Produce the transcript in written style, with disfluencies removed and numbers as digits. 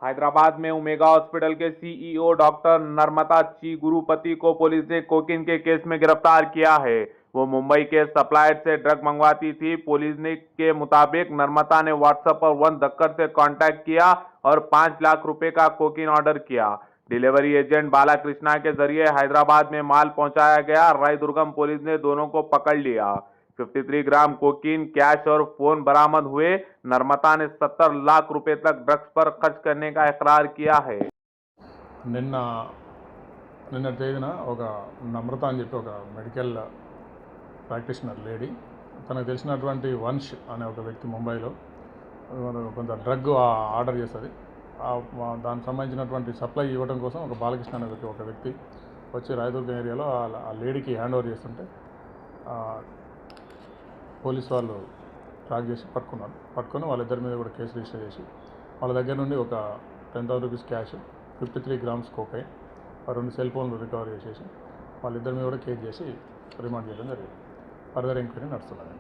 हैदराबाद में omega hospital के CEO doctor नर्मता चिगुरुपति को पुलिस ने कोकीन के केस में गिरफ्तार किया है। वो मुंबई के सप्लायर से ड्रग मंगवाती थी। पुलिस ने के मुताबिक नर्मता ने व्हाट्सएप पर वन धक्कर से कांटेक्ट किया और 5 लाख रुपए का कोकीन ऑर्डर किया। डिलीवरी एजेंट बालाकृष्णा के जरिए हैदराबाद में माल पहुंचाया गया। रायदुर्गम पुलिस ने दोनों को पकड़ लिया। 53 ग्राम कोकीन, कैश और फोन बरामद हुए। नर्मता ने 70 लाख रुपए तक ड्रग्स पर खर्च करने का इकरार किया है। నిన్న నిన్నటి తేదీన ఒక నమ్రత అని చెప్పి ఒక మెడికల్ ప్రాక్టీషనర్ లేడీ, తనకు తెలిసినటువంటి వంశ్ అనే ఒక వ్యక్తి ముంబైలో కొంత డ్రగ్ ఆర్డర్ చేస్తుంది. దానికి సంబంధించినటువంటి సప్లై ఇవ్వడం కోసం ఒక బాలకృష్ణ అనే ఒక వ్యక్తి వచ్చి రాయదుర్గం ఏరియాలో ఆ లేడీకి హ్యాండ్ ఓవర్ చేస్తుంటే పోలీస్ వాళ్ళు ట్రాక్ చేసి పట్టుకొని వాళ్ళిద్దరి మీద కూడా కేసు రిజిస్టర్ చేసి వాళ్ళ దగ్గర నుండి ఒక 10,000 rupees cash, 53 grams cocaine, 2 cell ఫోన్లు రికవర్ చేసేసి వాళ్ళిద్దరి మీద కూడా కేసు చేసి రిమాండ్ చేయడం జరిగింది. ఫర్దర్ ఎంక్వైరీ నడుస్తున్నది.